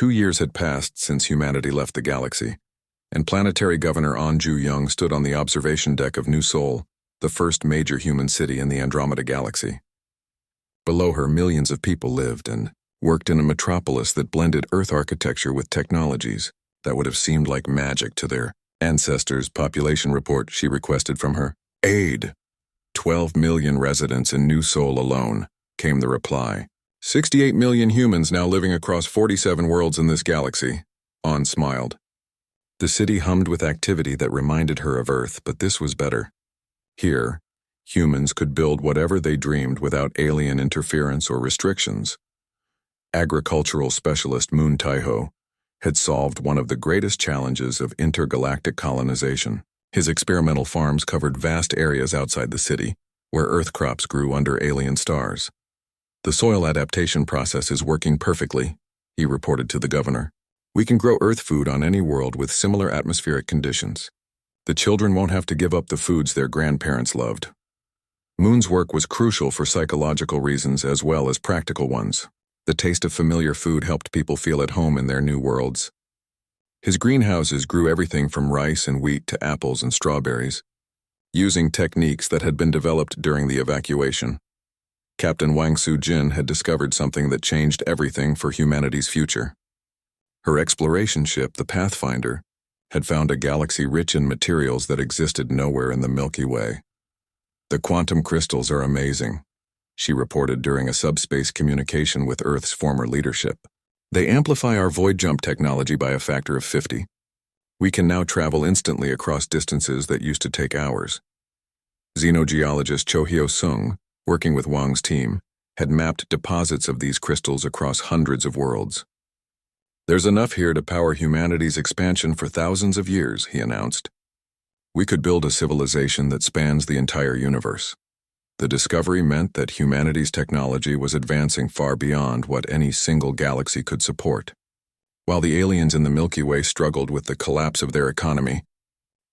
2 years had passed since humanity left the galaxy, and planetary governor An Ju-young stood on the observation deck of New Sol, the first major human city in the Andromeda galaxy. Below her, millions of people lived and worked in a metropolis that blended Earth architecture with technologies that would have seemed like magic to their ancestors. Population report, she requested from her. Aid. 12 million residents in New Sol alone, came the reply. 68 million humans now living across 47 worlds in this galaxy. An smiled. The city hummed with activity that reminded her of Earth, but this was better. Here, humans could build whatever they dreamed without alien interference or restrictions. Agricultural specialist Moon Taiho had solved one of the greatest challenges of intergalactic colonization. His experimental farms covered vast areas outside the city, where Earth crops grew under alien stars. The soil adaptation process is working perfectly, he reported to the governor. We can grow Earth food on any world with similar atmospheric conditions. The children won't have to give up the foods their grandparents loved. Moon's work was crucial for psychological reasons as well as practical ones. The taste of familiar food helped people feel at home in their new worlds. His greenhouses grew everything from rice and wheat to apples and strawberries, using techniques that had been developed during the evacuation. Captain Wang Su-jin had discovered something that changed everything for humanity's future. Her exploration ship, the Pathfinder, had found a galaxy rich in materials that existed nowhere in the Milky Way. The quantum crystals are amazing, she reported during a subspace communication with Earth's former leadership. They amplify our void jump technology by a factor of 50. We can now travel instantly across distances that used to take hours. Xenogeologist Cho Hyo-sung, working with Wang's team, had mapped deposits of these crystals across hundreds of worlds. There's enough here to power humanity's expansion for thousands of years, he announced. We could build a civilization that spans the entire universe. The discovery meant that humanity's technology was advancing far beyond what any single galaxy could support. While the aliens in the Milky Way struggled with the collapse of their economy,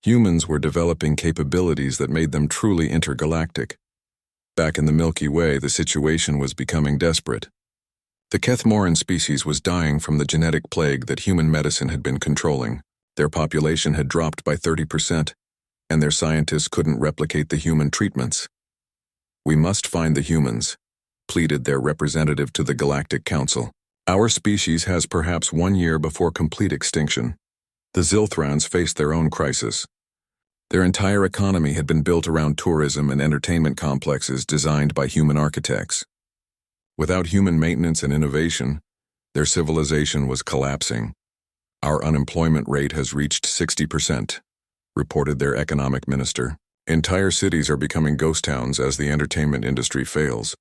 humans were developing capabilities that made them truly intergalactic. Back in the Milky Way, the situation was becoming desperate. The Kethmoran species was dying from the genetic plague that human medicine had been controlling. Their population had dropped by 30%, and their scientists couldn't replicate the human treatments. We must find the humans, pleaded their representative to the Galactic Council. Our species has perhaps 1 year before complete extinction. The Zilthrons faced their own crisis. Their entire economy had been built around tourism and entertainment complexes designed by human architects. Without human maintenance and innovation, their civilization was collapsing. Our unemployment rate has reached 60%, reported their economic minister. Entire cities are becoming ghost towns as the entertainment industry fails.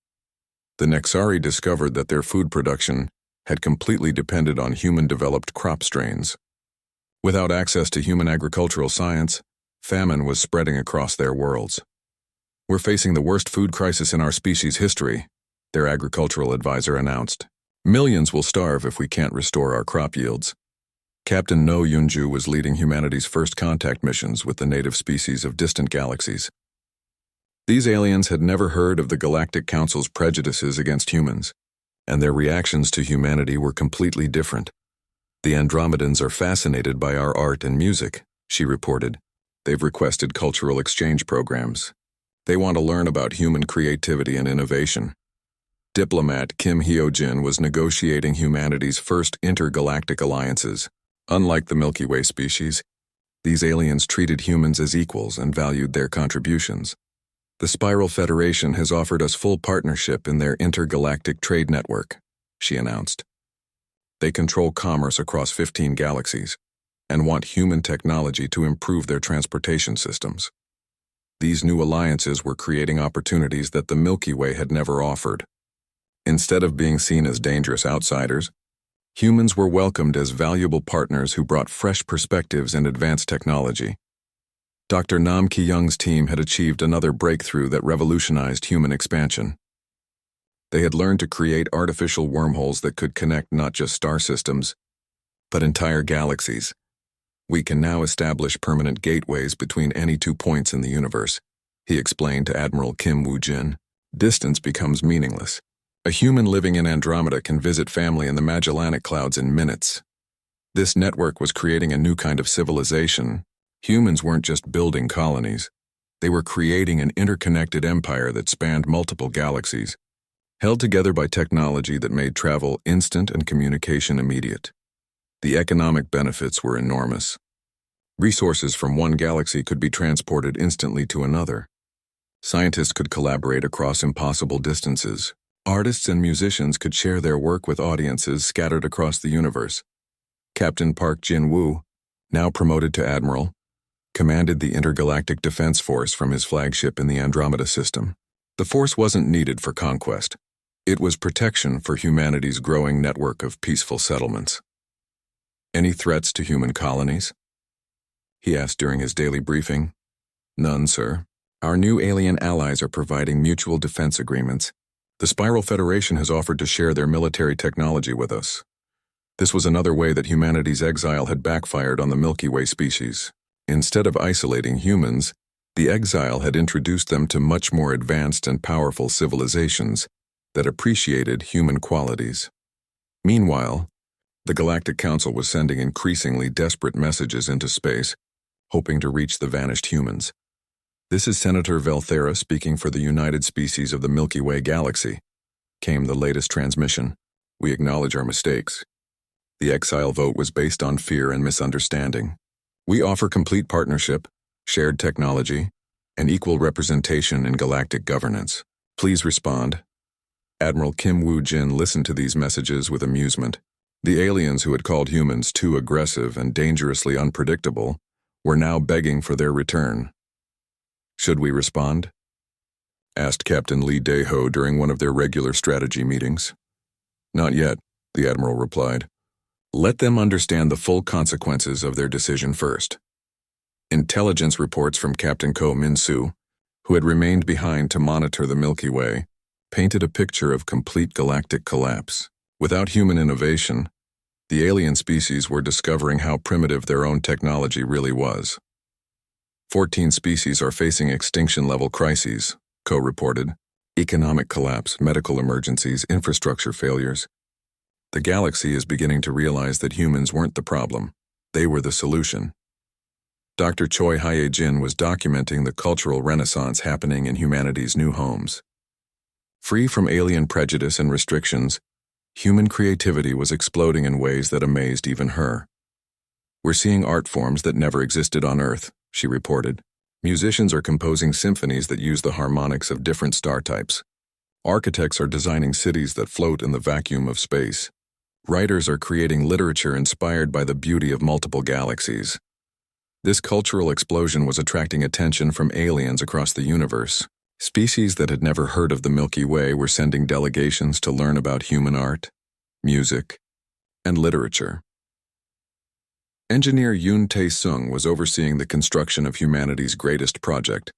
The Nexari discovered that their food production had completely depended on human-developed crop strains. Without access to human agricultural science, famine was spreading across their worlds. We're facing the worst food crisis in our species' history, their agricultural advisor announced. Millions will starve if we can't restore our crop yields. Captain No Yunju was leading humanity's first contact missions with the native species of distant galaxies. These aliens had never heard of the Galactic Council's prejudices against humans, and their reactions to humanity were completely different. The Andromedans are fascinated by our art and music, she reported. They've requested cultural exchange programs. They want to learn about human creativity and innovation. Diplomat Kim Hyo-jin was negotiating humanity's first intergalactic alliances. Unlike the Milky Way species, these aliens treated humans as equals and valued their contributions. The Spiral Federation has offered us full partnership in their intergalactic trade network, she announced. They control commerce across 15 galaxies and want human technology to improve their transportation systems. These new alliances were creating opportunities that the Milky Way had never offered. Instead of being seen as dangerous outsiders, humans were welcomed as valuable partners who brought fresh perspectives and advanced technology. Dr. Nam Ki-young's team had achieved another breakthrough that revolutionized human expansion. They had learned to create artificial wormholes that could connect not just star systems, but entire galaxies. We can now establish permanent gateways between any 2 points in the universe, he explained to Admiral Kim Woo-jin. Distance becomes meaningless. A human living in Andromeda can visit family in the Magellanic Clouds in minutes. This network was creating a new kind of civilization. Humans weren't just building colonies. They were creating an interconnected empire that spanned multiple galaxies, held together by technology that made travel instant and communication immediate. The economic benefits were enormous. Resources from one galaxy could be transported instantly to another. Scientists could collaborate across impossible distances. Artists and musicians could share their work with audiences scattered across the universe. Captain Park Jin-woo, now promoted to admiral, commanded the Intergalactic Defense Force from his flagship in the Andromeda system. The force wasn't needed for conquest. It was protection for humanity's growing network of peaceful settlements. Any threats to human colonies? He asked during his daily briefing. None, sir. Our new alien allies are providing mutual defense agreements. The Spiral Federation has offered to share their military technology with us. This was another way that humanity's exile had backfired on the Milky Way species. Instead of isolating humans, the exile had introduced them to much more advanced and powerful civilizations that appreciated human qualities. Meanwhile, the Galactic Council was sending increasingly desperate messages into space, hoping to reach the vanished humans. This is Senator Velthera speaking for the United Species of the Milky Way Galaxy, came the latest transmission. We acknowledge our mistakes. The exile vote was based on fear and misunderstanding. We offer complete partnership, shared technology, and equal representation in galactic governance. Please respond. Admiral Kim Woo-jin listened to these messages with amusement. The aliens who had called humans too aggressive and dangerously unpredictable were now begging for their return. Should we respond? Asked Captain Lee Dae-ho during one of their regular strategy meetings. Not yet, the Admiral replied. Let them understand the full consequences of their decision first. Intelligence reports from Captain Ko Min-soo, who had remained behind to monitor the Milky Way, painted a picture of complete galactic collapse. Without human innovation, the alien species were discovering how primitive their own technology really was. 14 species are facing extinction-level crises, Ko reported. Economic collapse, medical emergencies, infrastructure failures. The galaxy is beginning to realize that humans weren't the problem. They were the solution. Dr. Choi Hye-jin was documenting the cultural renaissance happening in humanity's new homes. Free from alien prejudice and restrictions, human creativity was exploding in ways that amazed even her. We're seeing art forms that never existed on Earth, she reported. Musicians are composing symphonies that use the harmonics of different star types. Architects are designing cities that float in the vacuum of space. Writers are creating literature inspired by the beauty of multiple galaxies. This cultural explosion was attracting attention from aliens across the universe. Species that had never heard of the Milky Way were sending delegations to learn about human art, music, and literature. Engineer Yoon Tae-sung was overseeing the construction of humanity's greatest project,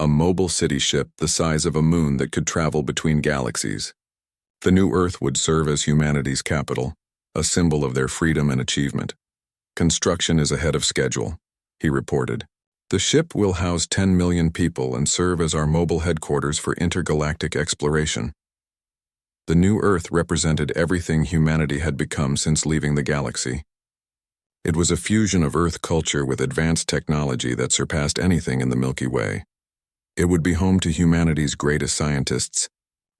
a mobile city ship the size of a moon that could travel between galaxies. The new Earth would serve as humanity's capital, a symbol of their freedom and achievement. Construction is ahead of schedule, he reported. The ship will house 10 million people and serve as our mobile headquarters for intergalactic exploration. The new Earth represented everything humanity had become since leaving the galaxy. It was a fusion of Earth culture with advanced technology that surpassed anything in the Milky Way. It would be home to humanity's greatest scientists,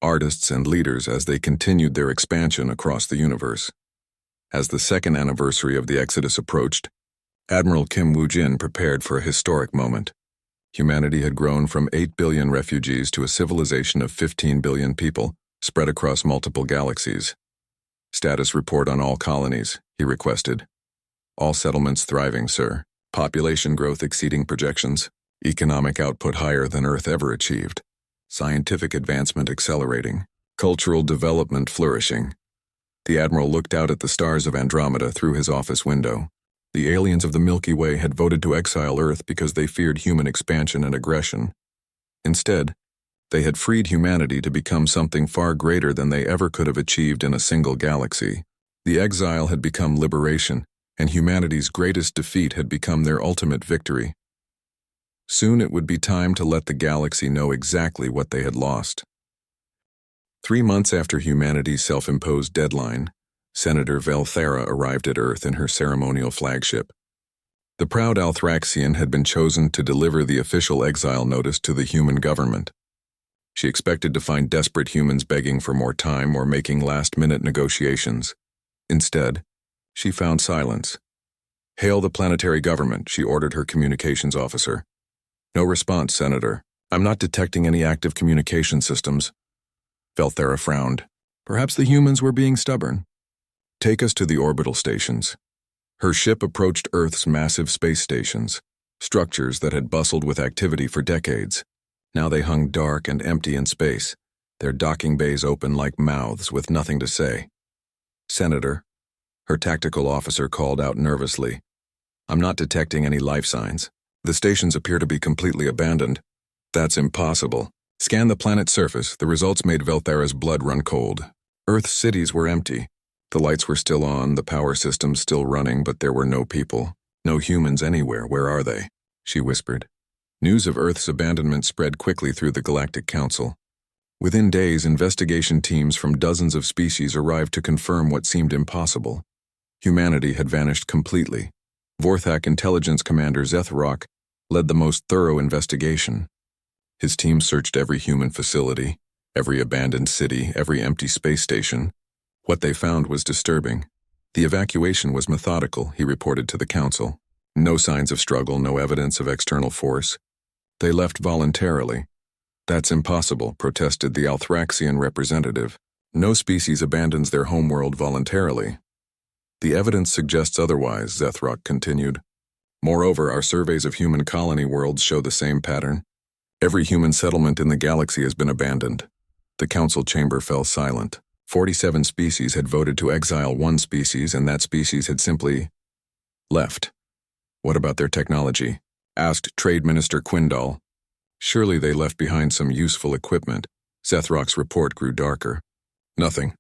artists, and leaders as they continued their expansion across the universe. As the second anniversary of the Exodus approached, Admiral Kim Woo-jin prepared for a historic moment. Humanity had grown from 8 billion refugees to a civilization of 15 billion people, spread across multiple galaxies. Status report on all colonies, he requested. All settlements thriving, sir. Population growth exceeding projections. Economic output higher than Earth ever achieved. Scientific advancement accelerating. Cultural development flourishing. The Admiral looked out at the stars of Andromeda through his office window. The aliens of the Milky Way had voted to exile Earth because they feared human expansion and aggression. Instead, they had freed humanity to become something far greater than they ever could have achieved in a single galaxy. The exile had become liberation, and humanity's greatest defeat had become their ultimate victory. Soon it would be time to let the galaxy know exactly what they had lost. 3 months after humanity's self-imposed deadline, Senator Velthera arrived at Earth in her ceremonial flagship. The proud Althraxian had been chosen to deliver the official exile notice to the human government. She expected to find desperate humans begging for more time or making last-minute negotiations. Instead, she found silence. "Hail the planetary government," she ordered her communications officer. "No response, Senator. I'm not detecting any active communication systems." Velthera frowned. Perhaps the humans were being stubborn. "Take us to the orbital stations." Her ship approached Earth's massive space stations, structures that had bustled with activity for decades. Now they hung dark and empty in space, their docking bays open like mouths with nothing to say. "Senator," her tactical officer called out nervously, "I'm not detecting any life signs. The stations appear to be completely abandoned." "That's impossible. Scan the planet's surface." The results made Velthera's blood run cold. Earth's cities were empty. The lights were still on, the power systems still running, but there were no people. No humans anywhere. "Where are they?" she whispered. News of Earth's abandonment spread quickly through the Galactic Council. Within days, investigation teams from dozens of species arrived to confirm what seemed impossible. Humanity had vanished completely. Vorthak Intelligence Commander Zethrok led the most thorough investigation. His team searched every human facility, every abandoned city, every empty space station. What they found was disturbing. The evacuation was methodical, he reported to the Council. No signs of struggle, no evidence of external force. They left voluntarily. "That's impossible," protested the Althraxian representative. "No species abandons their homeworld voluntarily." "The evidence suggests otherwise," Zethrok continued. "Moreover, our surveys of human colony worlds show the same pattern. Every human settlement in the galaxy has been abandoned." The council chamber fell silent. 47 species had voted to exile one species, and that species had simply left. "What about their technology?" asked Trade Minister Quindal. "Surely they left behind some useful equipment." Zethrok's report grew darker. "Nothing.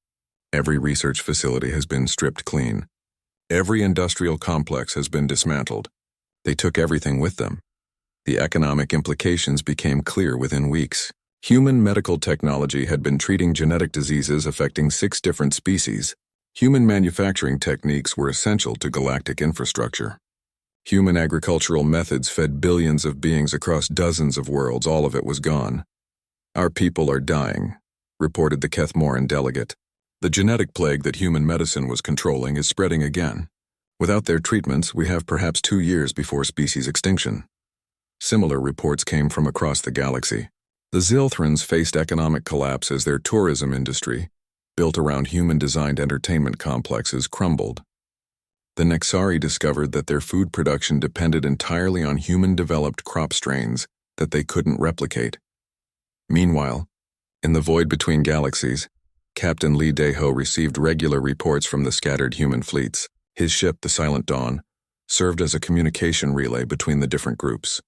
Every research facility has been stripped clean. Every industrial complex has been dismantled. They took everything with them." The economic implications became clear within weeks. Human medical technology had been treating genetic diseases affecting 6 different species. Human manufacturing techniques were essential to galactic infrastructure. Human agricultural methods fed billions of beings across dozens of worlds. All of it was gone. "Our people are dying," reported the Kethmoran delegate. "The genetic plague that human medicine was controlling is spreading again. Without their treatments, we have perhaps 2 years before species extinction." Similar reports came from across the galaxy. The Zilthrans faced economic collapse as their tourism industry, built around human-designed entertainment complexes, crumbled. The Nexari discovered that their food production depended entirely on human-developed crop strains that they couldn't replicate. Meanwhile, in the void between galaxies, Captain Lee Daeho received regular reports from the scattered human fleets. His ship, the Silent Dawn, served as a communication relay between the different groups.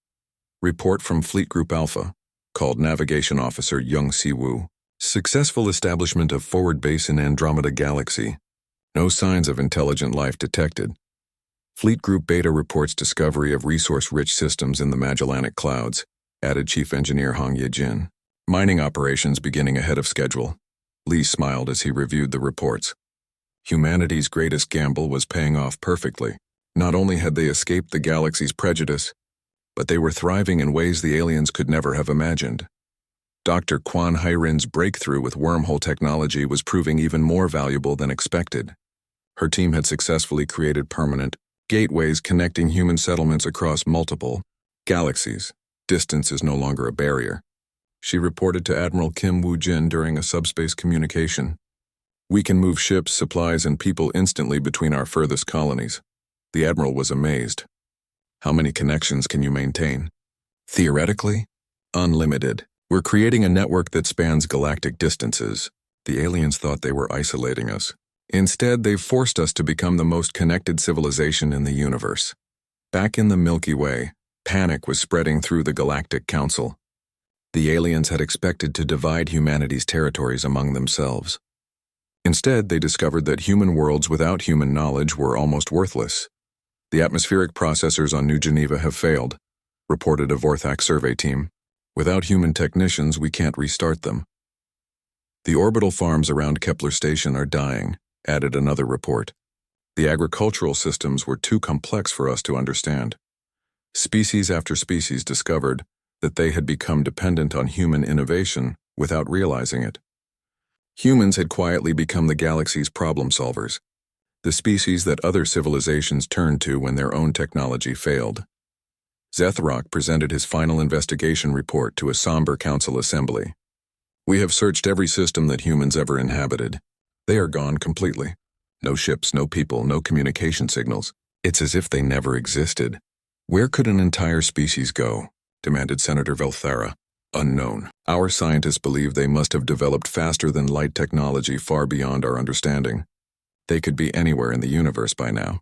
Report from Fleet Group Alpha, called Navigation Officer Young Si-woo. "Successful establishment of forward base in Andromeda Galaxy. No signs of intelligent life detected." Fleet Group Beta reports discovery of resource-rich systems in the Magellanic Clouds, added Chief Engineer Hong Ye-jin. "Mining operations beginning ahead of schedule." Lee smiled as he reviewed the reports. Humanity's greatest gamble was paying off perfectly. Not only had they escaped the galaxy's prejudice, but they were thriving in ways the aliens could never have imagined. Dr. Quan Hairin's breakthrough with wormhole technology was proving even more valuable than expected. Her team had successfully created permanent gateways connecting human settlements across multiple galaxies. Distance is no longer a barrier. She reported to Admiral Kim Woo-jin during a subspace communication. "We can move ships, supplies, and people instantly between our furthest colonies." The Admiral was amazed. "How many connections can you maintain?" "Theoretically, unlimited. We're creating a network that spans galactic distances." The aliens thought they were isolating us. Instead, they've forced us to become the most connected civilization in the universe. Back in the Milky Way, panic was spreading through the Galactic Council. The aliens had expected to divide humanity's territories among themselves. Instead, they discovered that human worlds without human knowledge were almost worthless. "The atmospheric processors on New Geneva have failed," reported a Vorthak survey team. "Without human technicians, we can't restart them." The orbital farms around Kepler Station are dying, added another report. The agricultural systems were too complex for us to understand. Species after species discovered that they had become dependent on human innovation without realizing it. Humans had quietly become the galaxy's problem solvers, the species that other civilizations turned to when their own technology failed. Zethrock presented his final investigation report to a somber council assembly. We have searched every system that humans ever inhabited. They are gone completely. No ships, no people, no communication signals. It's as if they never existed. Where could an entire species go? Demanded Senator Velthara. Unknown. Our scientists believe they must have developed faster than light technology far beyond our understanding. They could be anywhere in the universe by now.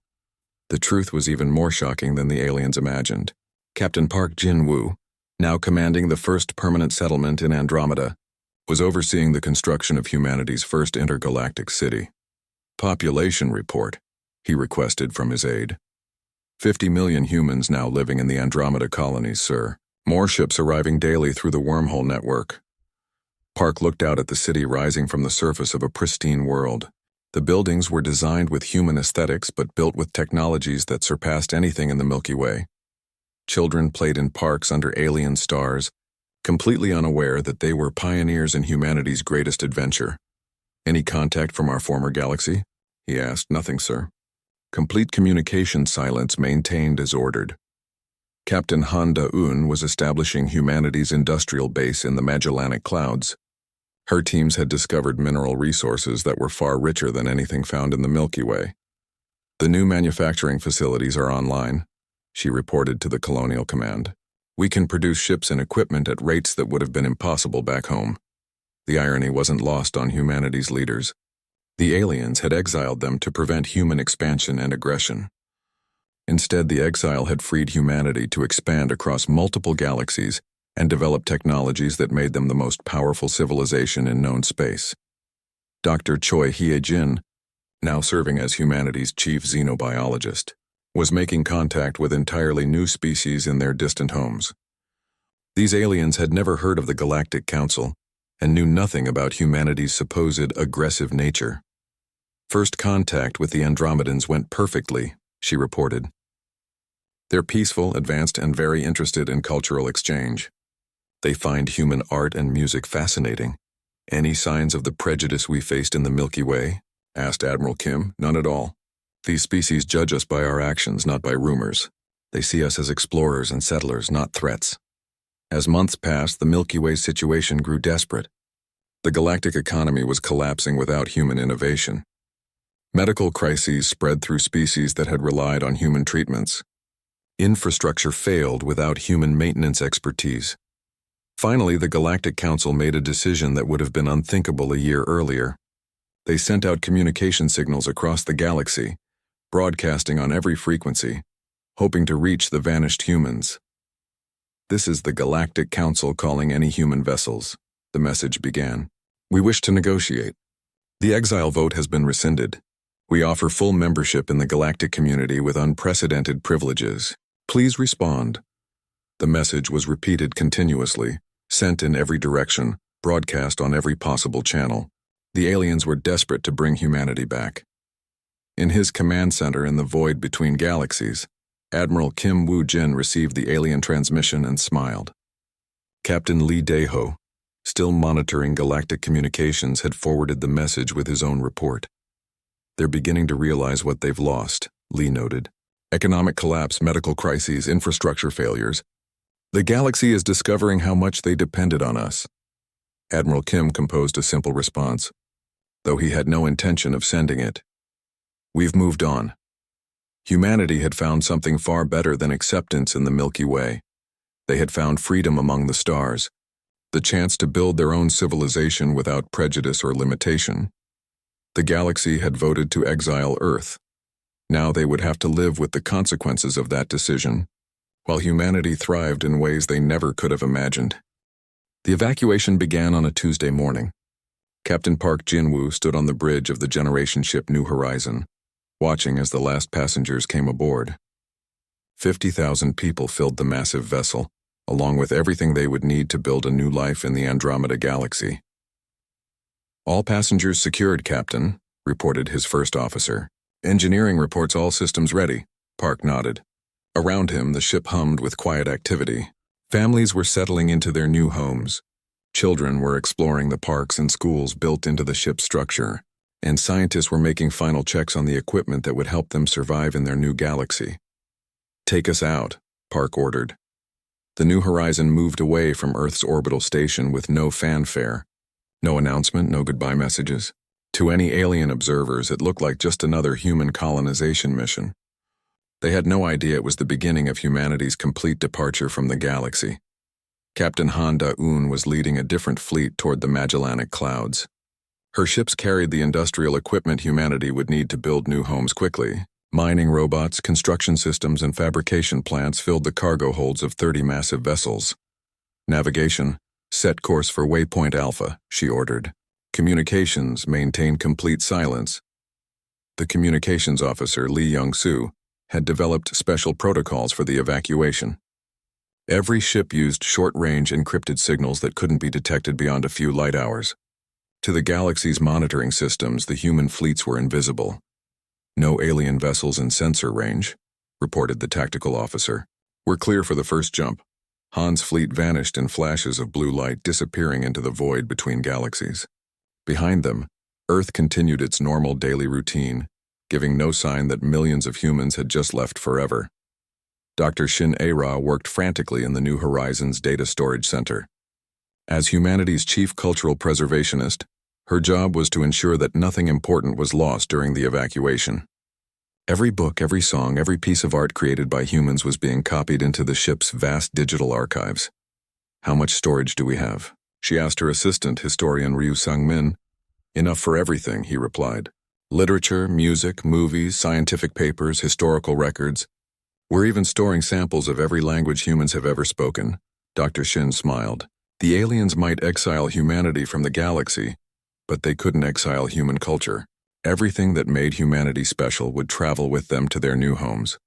The truth was even more shocking than the aliens imagined. Captain Park Jin-woo, now commanding the first permanent settlement in Andromeda, was overseeing the construction of humanity's first intergalactic city. Population report, he requested from his aide. 50 million humans now living in the Andromeda colonies, sir. More ships arriving daily through the wormhole network. Park looked out at the city rising from the surface of a pristine world. The buildings were designed with human aesthetics but built with technologies that surpassed anything in the Milky Way. Children played in parks under alien stars, completely unaware that they were pioneers in humanity's greatest adventure. Any contact from our former galaxy? He asked. Nothing, sir. Complete communication silence maintained as ordered. Captain Han Da-eun was establishing humanity's industrial base in the Magellanic Clouds. Her teams had discovered mineral resources that were far richer than anything found in the Milky Way. The new manufacturing facilities are online, she reported to the Colonial Command. We can produce ships and equipment at rates that would have been impossible back home. The irony wasn't lost on humanity's leaders. The aliens had exiled them to prevent human expansion and aggression. Instead, the exile had freed humanity to expand across multiple galaxies and develop technologies that made them the most powerful civilization in known space. Dr. Choi Hye-jin, now serving as humanity's chief xenobiologist, was making contact with entirely new species in their distant homes. These aliens had never heard of the Galactic Council and knew nothing about humanity's supposed aggressive nature. First contact with the Andromedans went perfectly, she reported. They're peaceful, advanced, and very interested in cultural exchange. They find human art and music fascinating. Any signs of the prejudice we faced in the Milky Way? Asked Admiral Kim. None at all. These species judge us by our actions, not by rumors. They see us as explorers and settlers, not threats. As months passed, the Milky Way's situation grew desperate. The galactic economy was collapsing without human innovation. Medical crises spread through species that had relied on human treatments. Infrastructure failed without human maintenance expertise. Finally, the Galactic Council made a decision that would have been unthinkable a year earlier. They sent out communication signals across the galaxy, broadcasting on every frequency, hoping to reach the vanished humans. This is the Galactic Council calling any human vessels, the message began. We wish to negotiate. The exile vote has been rescinded. We offer full membership in the galactic community with unprecedented privileges. Please respond. The message was repeated continuously, sent in every direction, broadcast on every possible channel. The aliens were desperate to bring humanity back. In his command center in the void between galaxies, Admiral Kim Woo-jin received the alien transmission and smiled. Captain Lee Dae-ho, still monitoring galactic communications, had forwarded the message with his own report. They're beginning to realize what they've lost, Lee noted. Economic collapse, medical crises, infrastructure failures. The galaxy is discovering how much they depended on us. Admiral Kim composed a simple response, though he had no intention of sending it. We've moved on. Humanity had found something far better than acceptance in the Milky Way. They had found freedom among the stars, the chance to build their own civilization without prejudice or limitation. The galaxy had voted to exile Earth. Now they would have to live with the consequences of that decision, while humanity thrived in ways they never could have imagined. The evacuation began on a Tuesday morning. Captain Park Jin-woo stood on the bridge of the generation ship New Horizon, watching as the last passengers came aboard. 50,000 people filled the massive vessel, along with everything they would need to build a new life in the Andromeda galaxy. All passengers secured, Captain, reported his first officer. Engineering reports all systems ready. Park nodded. Around him, the ship hummed with quiet activity. Families were settling into their new homes. Children were exploring the parks and schools built into the ship's structure, and scientists were making final checks on the equipment that would help them survive in their new galaxy. "Take us out," Park ordered. The New Horizon moved away from Earth's orbital station with no fanfare. No announcement, no goodbye messages. To any alien observers, it looked like just another human colonization mission. They had no idea it was the beginning of humanity's complete departure from the galaxy. Captain Han Da-un was leading a different fleet toward the Magellanic Clouds. Her ships carried the industrial equipment humanity would need to build new homes quickly. Mining robots, construction systems, and fabrication plants filled the cargo holds of 30 massive vessels. "Navigation, set course for Waypoint Alpha," she ordered. "Communications, maintain complete silence." The communications officer, Lee Young-soo, had developed special protocols for the evacuation. Every ship used short-range encrypted signals that couldn't be detected beyond a few light hours. To the galaxy's monitoring systems, the human fleets were invisible. "No alien vessels in sensor range," reported the tactical officer. "We're clear for the first jump." Han's fleet vanished in flashes of blue light, disappearing into the void between galaxies. Behind them, Earth continued its normal daily routine, giving no sign that millions of humans had just left forever. Dr. Shin A-Ra worked frantically in the New Horizons Data Storage Center. As humanity's chief cultural preservationist, her job was to ensure that nothing important was lost during the evacuation. Every book, every song, every piece of art created by humans was being copied into the ship's vast digital archives. "How much storage do we have?" she asked her assistant, historian Ryu Sang-min. "Enough for everything," he replied. "Literature, music, movies, scientific papers, historical records. We're even storing samples of every language humans have ever spoken." Dr. Shin smiled. "The aliens might exile humanity from the galaxy, but they couldn't exile human culture. Everything that made humanity special would travel with them to their new homes."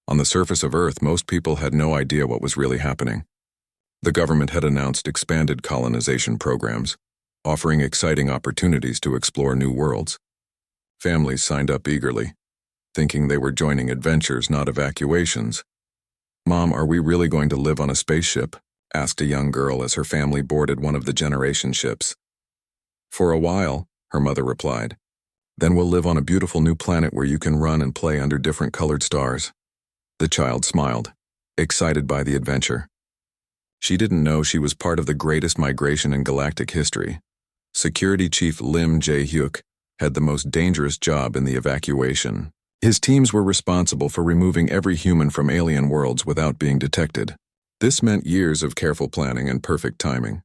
On the surface of Earth, most people had no idea what was really happening. The government had announced expanded colonization programs, offering exciting opportunities to explore new worlds. Families signed up eagerly, thinking they were joining adventures, not evacuations. "Mom, are we really going to live on a spaceship?" asked a young girl as her family boarded one of the generation ships. "For a while," her mother replied. "Then we'll live on a beautiful new planet where you can run and play under different colored stars." The child smiled, excited by the adventure. She didn't know she was part of the greatest migration in galactic history. Security Chief Lim Jae-hyuk had the most dangerous job in the evacuation. His teams were responsible for removing every human from alien worlds without being detected. This meant years of careful planning and perfect timing.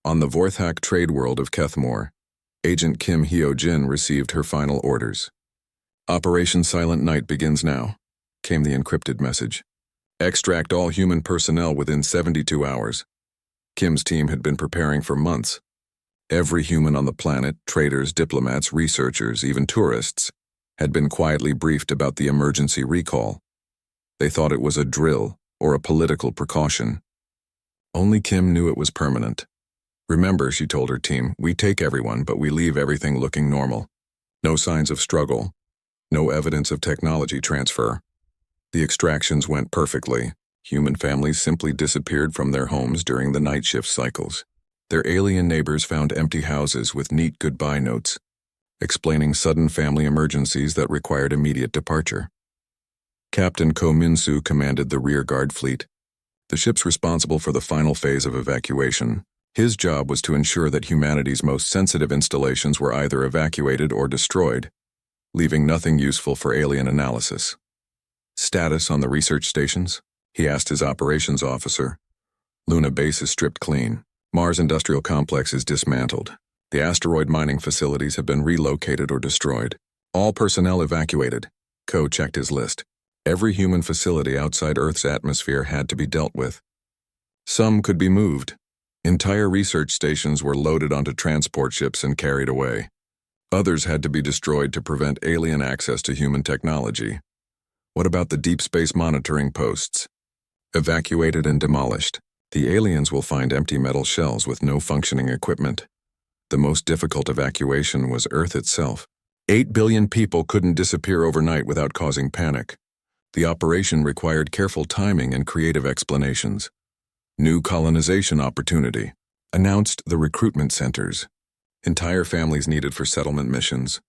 On the Vorthak trade world of Kethmore, Agent Kim Hyo-jin received her final orders. "Operation Silent Night begins now," came the encrypted message. "Extract all human personnel within 72 hours. Kim's team had been preparing for months. Every human on the planet, traders, diplomats, researchers, even tourists, had been quietly briefed about the emergency recall. They thought it was a drill or a political precaution. Only Kim knew it was permanent. "Remember," she told her team, "we take everyone, but we leave everything looking normal. No signs of struggle. No evidence of technology transfer." The extractions went perfectly. Human families simply disappeared from their homes during the night shift cycles. Their alien neighbors found empty houses with neat goodbye notes, explaining sudden family emergencies that required immediate departure. Captain Ko Min-soo commanded the rearguard fleet, the ships responsible for the final phase of evacuation. His job was to ensure that humanity's most sensitive installations were either evacuated or destroyed, leaving nothing useful for alien analysis. "Status on the research stations?" he asked his operations officer. "Luna Base is stripped clean. Mars Industrial Complex is dismantled. The asteroid mining facilities have been relocated or destroyed. All personnel evacuated." Ko checked his list. Every human facility outside Earth's atmosphere had to be dealt with. Some could be moved. Entire research stations were loaded onto transport ships and carried away. Others had to be destroyed to prevent alien access to human technology. What about the deep space monitoring posts? Evacuated and demolished. The aliens will find empty metal shells with no functioning equipment. The most difficult evacuation was Earth itself. 8 billion people couldn't disappear overnight without causing panic. The operation required careful timing and creative explanations. New colonization opportunity. Announced the recruitment centers. Entire families needed for settlement missions.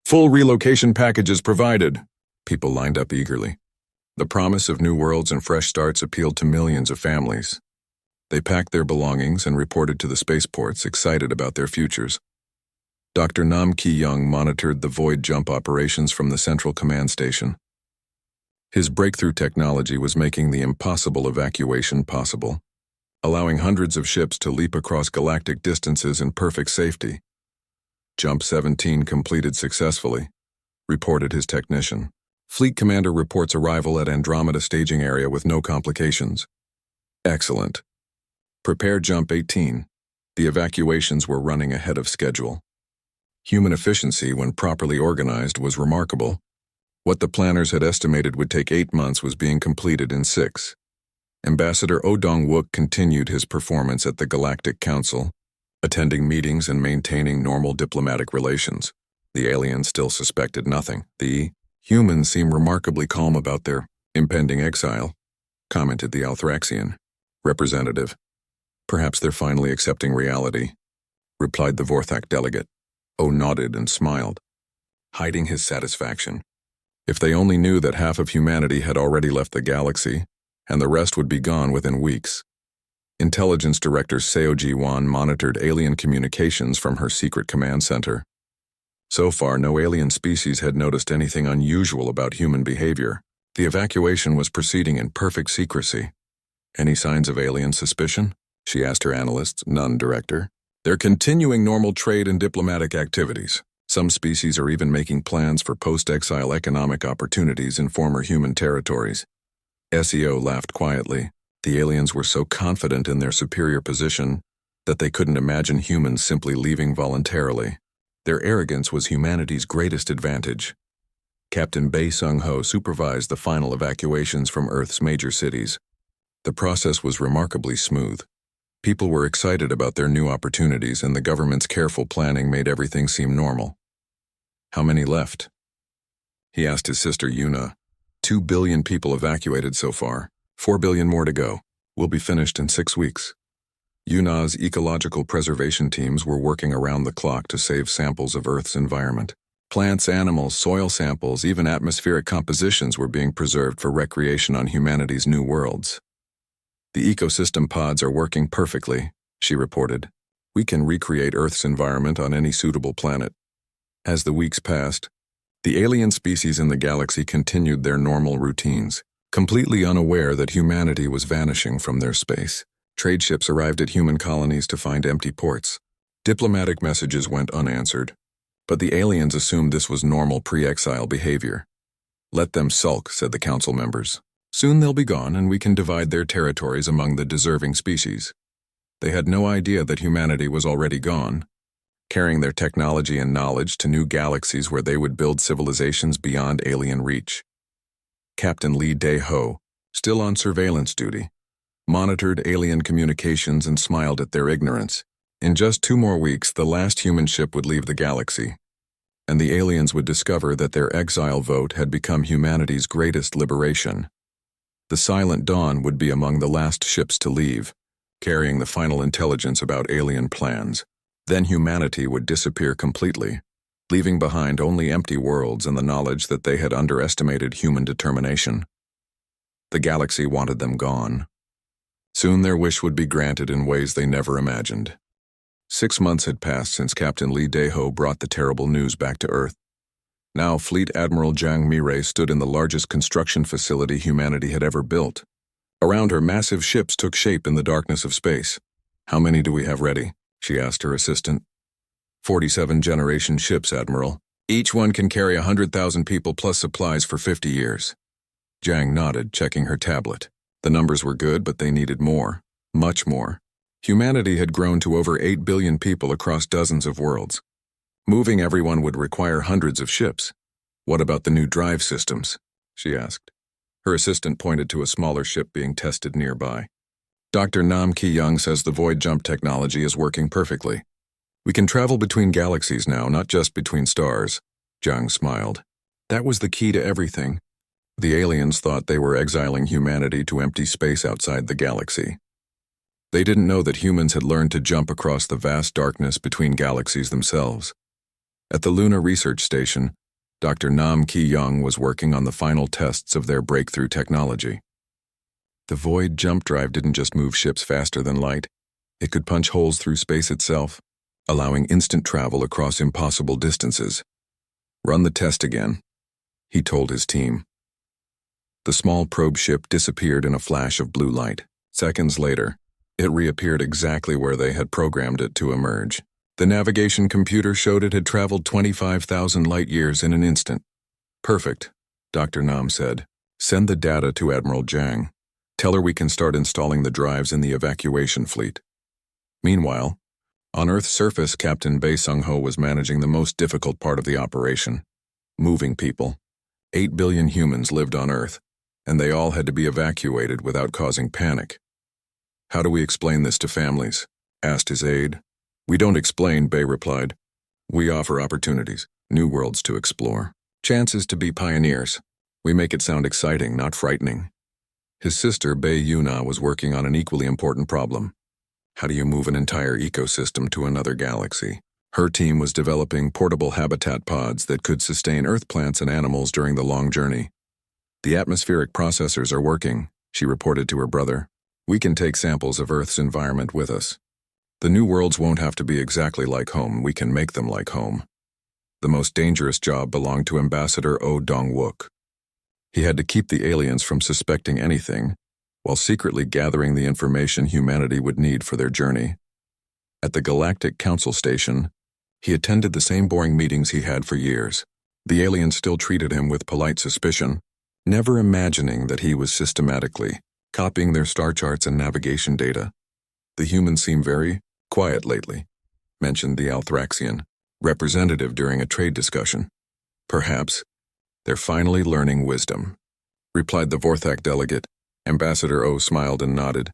Full relocation packages provided. People lined up eagerly. The promise of new worlds and fresh starts appealed to millions of families. They packed their belongings and reported to the spaceports, excited about their futures. Dr. Nam Ki-young monitored the void jump operations from the central command station. His breakthrough technology was making the impossible evacuation possible, allowing hundreds of ships to leap across galactic distances in perfect safety. Jump 17 completed successfully, reported his technician. Fleet Commander reports arrival at Andromeda staging area with no complications. Excellent. Prepare Jump 18. The evacuations were running ahead of schedule. Human efficiency, when properly organized, was remarkable. What the planners had estimated would take 8 months was being completed in 6. Ambassador Oh Dong-wook continued his performance at the Galactic Council, attending meetings and maintaining normal diplomatic relations. The aliens still suspected nothing. The humans seem remarkably calm about their impending exile, commented the Althraxian representative. Perhaps they're finally accepting reality, replied the Vorthak delegate. Oh nodded and smiled, hiding his satisfaction. If they only knew that half of humanity had already left the galaxy, and the rest would be gone within weeks. Intelligence Director Seo Ji-won monitored alien communications from her secret command center. So far, no alien species had noticed anything unusual about human behavior. The evacuation was proceeding in perfect secrecy. Any signs of alien suspicion? She asked her analysts. None, Director. They're continuing normal trade and diplomatic activities. Some species are even making plans for post-exile economic opportunities in former human territories. SEO laughed quietly. The aliens were so confident in their superior position that they couldn't imagine humans simply leaving voluntarily. Their arrogance was humanity's greatest advantage. Captain Bae Sung-ho supervised the final evacuations from Earth's major cities. The process was remarkably smooth. People were excited about their new opportunities, and the government's careful planning made everything seem normal. How many left? He asked his sister Yuna. 2 billion people evacuated so far. 4 billion more to go. We'll be finished in 6 weeks. Yuna's ecological preservation teams were working around the clock to save samples of Earth's environment. Plants, animals, soil samples, even atmospheric compositions were being preserved for recreation on humanity's new worlds. The ecosystem pods are working perfectly, she reported. We can recreate Earth's environment on any suitable planet. As the weeks passed, the alien species in the galaxy continued their normal routines, completely unaware that humanity was vanishing from their space. Trade ships arrived at human colonies to find empty ports. Diplomatic messages went unanswered, but the aliens assumed this was normal pre-exile behavior. Let them sulk, said the council members. Soon they'll be gone, and we can divide their territories among the deserving species. They had no idea that humanity was already gone, carrying their technology and knowledge to new galaxies where they would build civilizations beyond alien reach. Captain Lee Dae-ho, still on surveillance duty, monitored alien communications and smiled at their ignorance. In just 2 more weeks, the last human ship would leave the galaxy, and the aliens would discover that their exile vote had become humanity's greatest liberation. The Silent Dawn would be among the last ships to leave, carrying the final intelligence about alien plans. Then humanity would disappear completely, leaving behind only empty worlds and the knowledge that they had underestimated human determination. The galaxy wanted them gone. Soon their wish would be granted in ways they never imagined. 6 months had passed since Captain Lee Dae-ho brought the terrible news back to Earth. Now Fleet Admiral Jang Mi-rae stood in the largest construction facility humanity had ever built. Around her, massive ships took shape in the darkness of space. How many do we have ready? She asked her assistant. 47 generation ships, Admiral. Each one can carry 100,000 people plus supplies for 50 years. Jang nodded, checking her tablet. The numbers were good, but they needed more. Much more. Humanity had grown to over 8 billion people across dozens of worlds. Moving everyone would require hundreds of ships. What about the new drive systems? She asked. Her assistant pointed to a smaller ship being tested nearby. Dr. Nam Ki-young says the void jump technology is working perfectly. We can travel between galaxies now, not just between stars, Zhang smiled. That was the key to everything. The aliens thought they were exiling humanity to empty space outside the galaxy. They didn't know that humans had learned to jump across the vast darkness between galaxies themselves. At the Luna Research Station, Dr. Nam Ki-young was working on the final tests of their breakthrough technology. The Void jump drive didn't just move ships faster than light. It could punch holes through space itself, allowing instant travel across impossible distances. Run the test again, he told his team. The small probe ship disappeared in a flash of blue light. Seconds later, it reappeared exactly where they had programmed it to emerge. The navigation computer showed it had traveled 25,000 light-years in an instant. Perfect, Dr. Nam said. Send the data to Admiral Zhang. Tell her we can start installing the drives in the evacuation fleet. Meanwhile, on Earth's surface, Captain Bei Sung-ho was managing the most difficult part of the operation. Moving people. 8 billion humans lived on Earth, and they all had to be evacuated without causing panic. How do we explain this to families? Asked his aide. We don't explain, Bei replied. We offer opportunities, new worlds to explore, chances to be pioneers. We make it sound exciting, not frightening. His sister, Bei Yuna, was working on an equally important problem. How do you move an entire ecosystem to another galaxy? Her team was developing portable habitat pods that could sustain Earth plants and animals during the long journey. The atmospheric processors are working, she reported to her brother. We can take samples of Earth's environment with us. The new worlds won't have to be exactly like home, we can make them like home. The most dangerous job belonged to Ambassador Oh Dong-wook. He had to keep the aliens from suspecting anything, while secretly gathering the information humanity would need for their journey. At the Galactic Council Station, he attended the same boring meetings he had for years. The aliens still treated him with polite suspicion, never imagining that he was systematically copying their star charts and navigation data. The humans seem very quiet lately, mentioned the Althraxian representative during a trade discussion. Perhaps they're finally learning wisdom, replied the Vorthak delegate. Ambassador O smiled and nodded,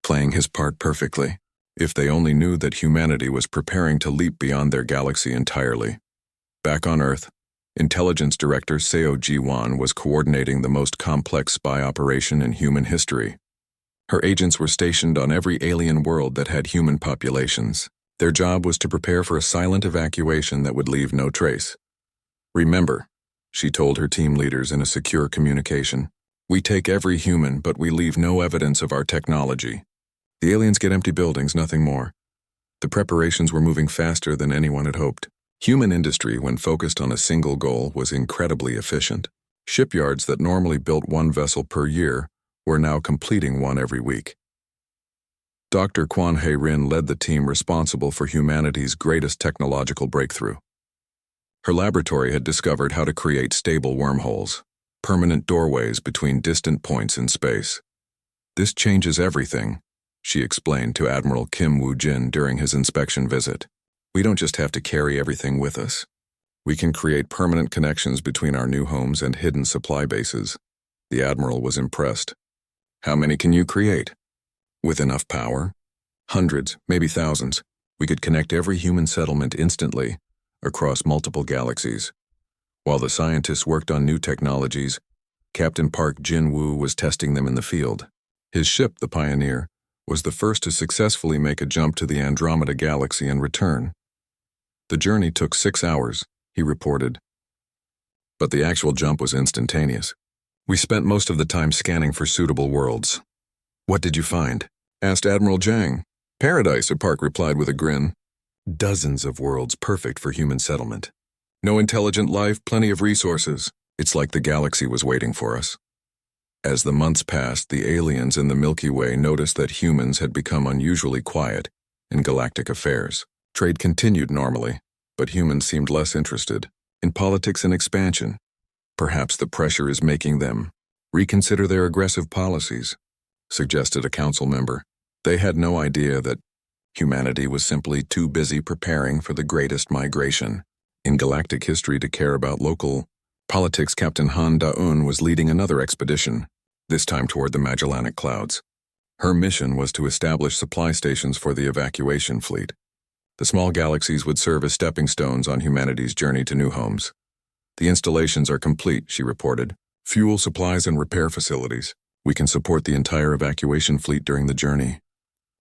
playing his part perfectly. If they only knew that humanity was preparing to leap beyond their galaxy entirely. Back on Earth, Intelligence Director Seo Ji-wan was coordinating the most complex spy operation in human history. Her agents were stationed on every alien world that had human populations. Their job was to prepare for a silent evacuation that would leave no trace. Remember, she told her team leaders in a secure communication, we take every human, but we leave no evidence of our technology. The aliens get empty buildings, nothing more. The preparations were moving faster than anyone had hoped. Human industry, when focused on a single goal, was incredibly efficient. Shipyards that normally built one vessel per year were now completing one every week. Dr. Kwan Hei-rin led the team responsible for humanity's greatest technological breakthrough. Her laboratory had discovered how to create stable wormholes, permanent doorways between distant points in space. This changes everything, she explained to Admiral Kim Woo-jin during his inspection visit. We don't just have to carry everything with us. We can create permanent connections between our new homes and hidden supply bases. The Admiral was impressed. How many can you create? With enough power? Hundreds, maybe thousands. We could connect every human settlement instantly, across multiple galaxies. While the scientists worked on new technologies, Captain Park Jin-woo was testing them in the field. His ship, the Pioneer, was the first to successfully make a jump to the Andromeda Galaxy and return. The journey took 6 hours, he reported. But the actual jump was instantaneous. We spent most of the time scanning for suitable worlds. What did you find? Asked Admiral Zhang. Paradise, Park replied with a grin. Dozens of worlds perfect for human settlement. No intelligent life, plenty of resources. It's like the galaxy was waiting for us. As the months passed, the aliens in the Milky Way noticed that humans had become unusually quiet in galactic affairs. Trade continued normally, but humans seemed less interested in politics and expansion. Perhaps the pressure is making them reconsider their aggressive policies, suggested a council member. They had no idea that humanity was simply too busy preparing for the greatest migration in galactic history to care about local politics. Captain Han Da-un was leading another expedition, this time toward the Magellanic Clouds. Her mission was to establish supply stations for the evacuation fleet. The small galaxies would serve as stepping stones on humanity's journey to new homes. The installations are complete, she reported. Fuel supplies and repair facilities. We can support the entire evacuation fleet during the journey.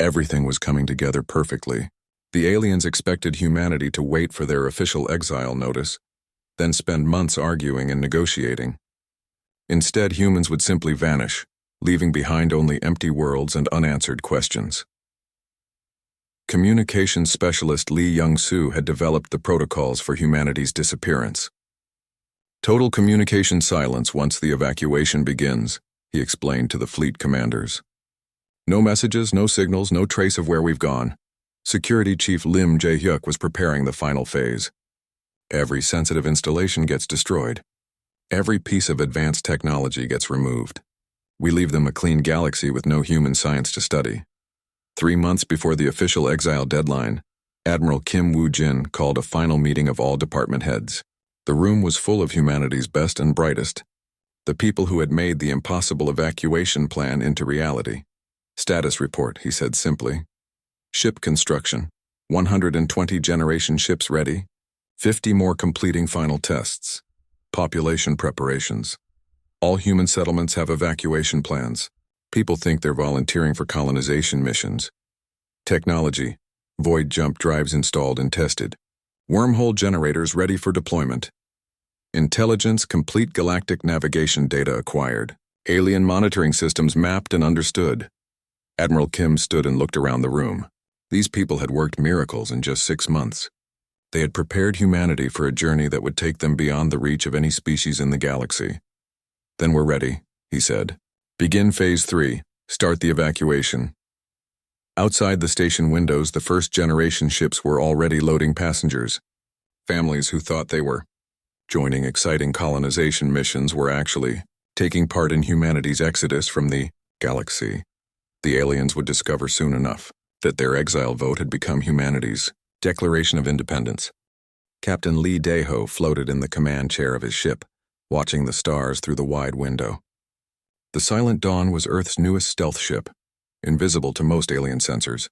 Everything was coming together perfectly. The aliens expected humanity to wait for their official exile notice, then spend months arguing and negotiating. Instead, humans would simply vanish, leaving behind only empty worlds and unanswered questions. Communications specialist Lee Young-soo had developed the protocols for humanity's disappearance. Total communication silence once the evacuation begins, he explained to the fleet commanders. No messages, no signals, no trace of where we've gone. Security Chief Lim Jae-hyuk was preparing the final phase. Every sensitive installation gets destroyed. Every piece of advanced technology gets removed. We leave them a clean galaxy with no human science to study. 3 months before the official exile deadline, Admiral Kim Woo-jin called a final meeting of all department heads. The room was full of humanity's best and brightest, the people who had made the impossible evacuation plan into reality. Status report, he said simply. Ship construction. 120 generation ships ready. 50 more completing final tests. Population preparations. All human settlements have evacuation plans. People think they're volunteering for colonization missions. Technology. Void jump drives installed and tested. Wormhole generators ready for deployment. Intelligence, complete galactic navigation data acquired. Alien monitoring systems mapped and understood. Admiral Kim stood and looked around the room. These people had worked miracles in just 6 months. They had prepared humanity for a journey that would take them beyond the reach of any species in the galaxy. Then we're ready, he said. Begin Phase 3. Start the evacuation. Outside the station windows, the first-generation ships were already loading passengers. Families who thought they were joining exciting colonization missions were actually taking part in humanity's exodus from the galaxy. The aliens would discover soon enough that their exile vote had become humanity's Declaration of Independence. Captain Lee Dae-ho floated in the command chair of his ship, watching the stars through the wide window. The Silent Dawn was Earth's newest stealth ship, invisible to most alien sensors.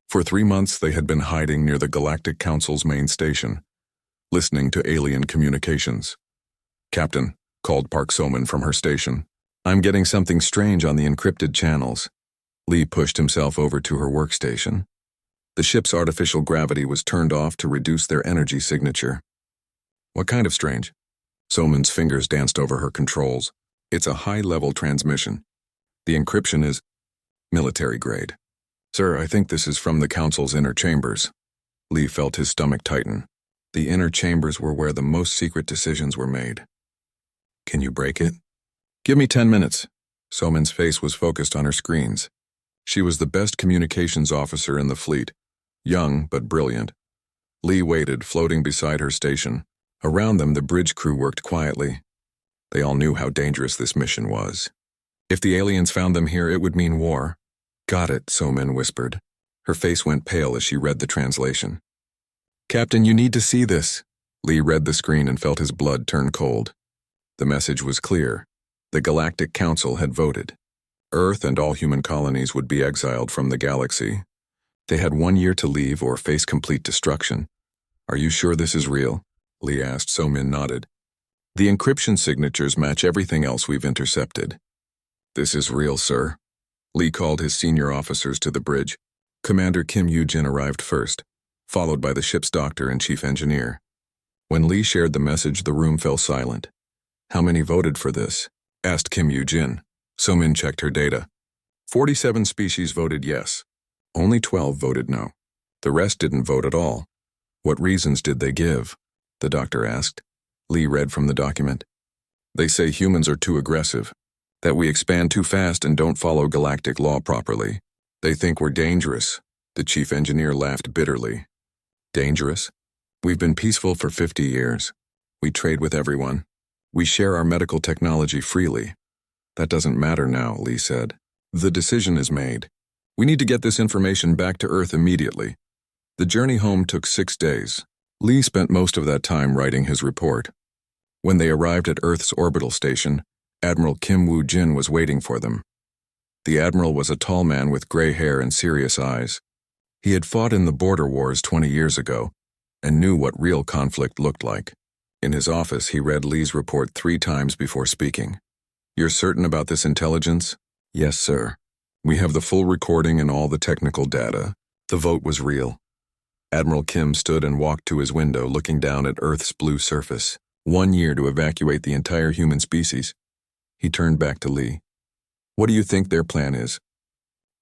For 3 months they had been hiding near the Galactic Council's main station, listening to alien communications. Captain, called Park So-min from her station. I'm getting something strange on the encrypted channels. Lee pushed himself over to her workstation. The ship's artificial gravity was turned off to reduce their energy signature. What kind of strange? So-min's fingers danced over her controls. It's a high-level transmission. The encryption is military grade. Sir, I think this is from the Council's inner chambers. Lee felt his stomach tighten. The inner chambers were where the most secret decisions were made. Can you break it? Give me 10 minutes. So-min's face was focused on her screens. She was the best communications officer in the fleet, young but brilliant. Lee waited, floating beside her station. Around them, the bridge crew worked quietly. They all knew how dangerous this mission was. If the aliens found them here, it would mean war. Got it, So-min whispered. Her face went pale as she read the translation. Captain, you need to see this. Lee read the screen and felt his blood turn cold. The message was clear. The Galactic Council had voted. Earth and all human colonies would be exiled from the galaxy. They had 1 year to leave or face complete destruction. Are you sure this is real? Lee asked. So-min nodded. The encryption signatures match everything else we've intercepted. This is real, sir. Lee called his senior officers to the bridge. Commander Kim Yoo-jin arrived first, followed by the ship's doctor and chief engineer. When Lee shared the message, the room fell silent. How many voted for this? Asked Kim Yoo-jin. So-min checked her data. 47 species voted yes. Only 12 voted no. The rest didn't vote at all. What reasons did they give? The doctor asked. Lee read from the document. They say humans are too aggressive, that we expand too fast and don't follow galactic law properly. They think we're dangerous. The chief engineer laughed bitterly. Dangerous? We've been peaceful for 50 years. We trade with everyone. We share our medical technology freely. That doesn't matter now, Lee said. The decision is made. We need to get this information back to Earth immediately. The journey home took 6 days. Lee spent most of that time writing his report. When they arrived at Earth's orbital station, Admiral Kim Woo-jin was waiting for them. The admiral was a tall man with gray hair and serious eyes. He had fought in the border wars 20 years ago and knew what real conflict looked like. In his office, he read Lee's report 3 times before speaking. "You're certain about this intelligence?" "Yes, sir. We have the full recording and all the technical data." The vote was real. Admiral Kim stood and walked to his window, looking down at Earth's blue surface. 1 year to evacuate the entire human species. He turned back to Lee. "What do you think their plan is?"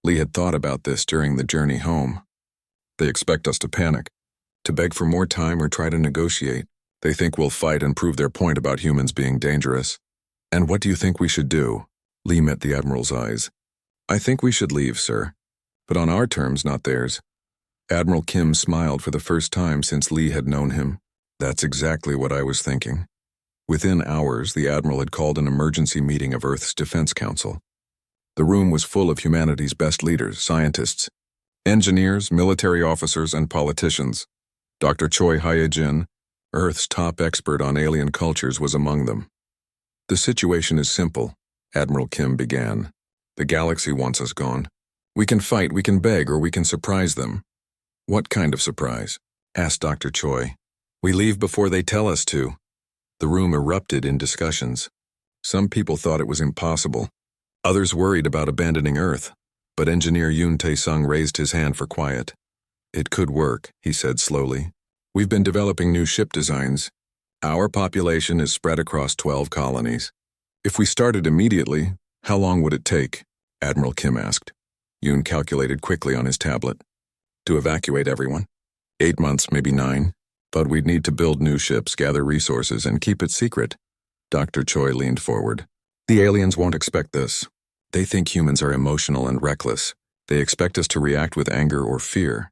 Lee had thought about this during the journey home. "They expect us to panic, to beg for more time or try to negotiate. They think we'll fight and prove their point about humans being dangerous." "And what do you think we should do?" Lee met the Admiral's eyes. "I think we should leave, sir. But on our terms, not theirs." Admiral Kim smiled for the first time since Lee had known him. "That's exactly what I was thinking." Within hours, the Admiral had called an emergency meeting of Earth's Defense Council. The room was full of humanity's best leaders, scientists, engineers, military officers, and politicians. Dr. Choi Hyejin, Earth's top expert on alien cultures, was among them. "The situation is simple," Admiral Kim began. "The galaxy wants us gone. We can fight, we can beg, or we can surprise them." "What kind of surprise?" asked Dr. Choi. "We leave before they tell us to." The room erupted in discussions. Some people thought it was impossible. Others worried about abandoning Earth, but Engineer Yoon Tae-sung raised his hand for quiet. "It could work," he said slowly. "We've been developing new ship designs. Our population is spread across 12 colonies. If we started immediately, how long would it take?" Admiral Kim asked. Yoon calculated quickly on his tablet. "To evacuate everyone? 8 months, maybe 9. But we'd need to build new ships, gather resources, and keep it secret." Dr. Choi leaned forward. "The aliens won't expect this. They think humans are emotional and reckless. They expect us to react with anger or fear.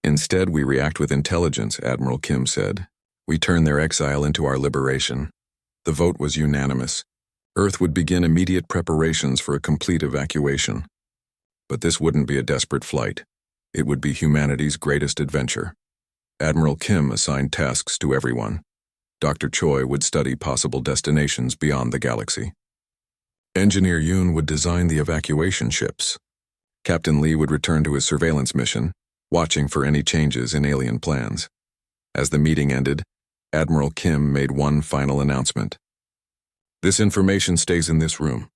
Instead, we react with intelligence," Admiral Kim said. "We turn their exile into our liberation." The vote was unanimous. Earth would begin immediate preparations for a complete evacuation. But this wouldn't be a desperate flight. It would be humanity's greatest adventure. Admiral Kim assigned tasks to everyone. Dr. Choi would study possible destinations beyond the galaxy. Engineer Yoon would design the evacuation ships. Captain Lee would return to his surveillance mission, watching for any changes in alien plans. As the meeting ended, Admiral Kim made one final announcement. "This information stays in this room.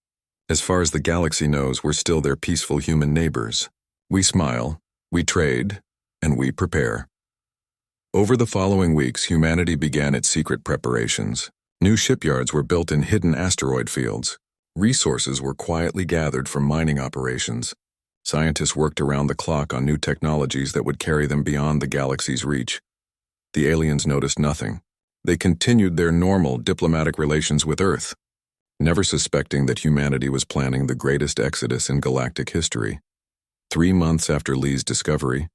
As far as the galaxy knows, we're still their peaceful human neighbors. We smile, we trade, and we prepare." Over the following weeks, humanity began its secret preparations. New shipyards were built in hidden asteroid fields. Resources were quietly gathered from mining operations. Scientists worked around the clock on new technologies that would carry them beyond the galaxy's reach. The aliens noticed nothing. They continued their normal diplomatic relations with Earth, never suspecting that humanity was planning the greatest exodus in galactic history. 3 months after Lee's discovery,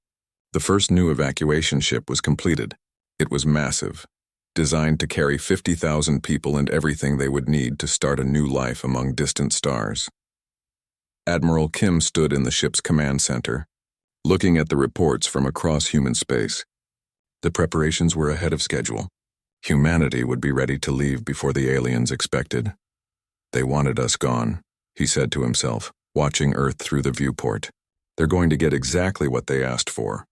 the first new evacuation ship was completed. It was massive, designed to carry 50,000 people and everything they would need to start a new life among distant stars. Admiral Kim stood in the ship's command center, looking at the reports from across human space. The preparations were ahead of schedule. Humanity would be ready to leave before the aliens expected. "They wanted us gone," he said to himself, watching Earth through the viewport. "They're going to get exactly what they asked for."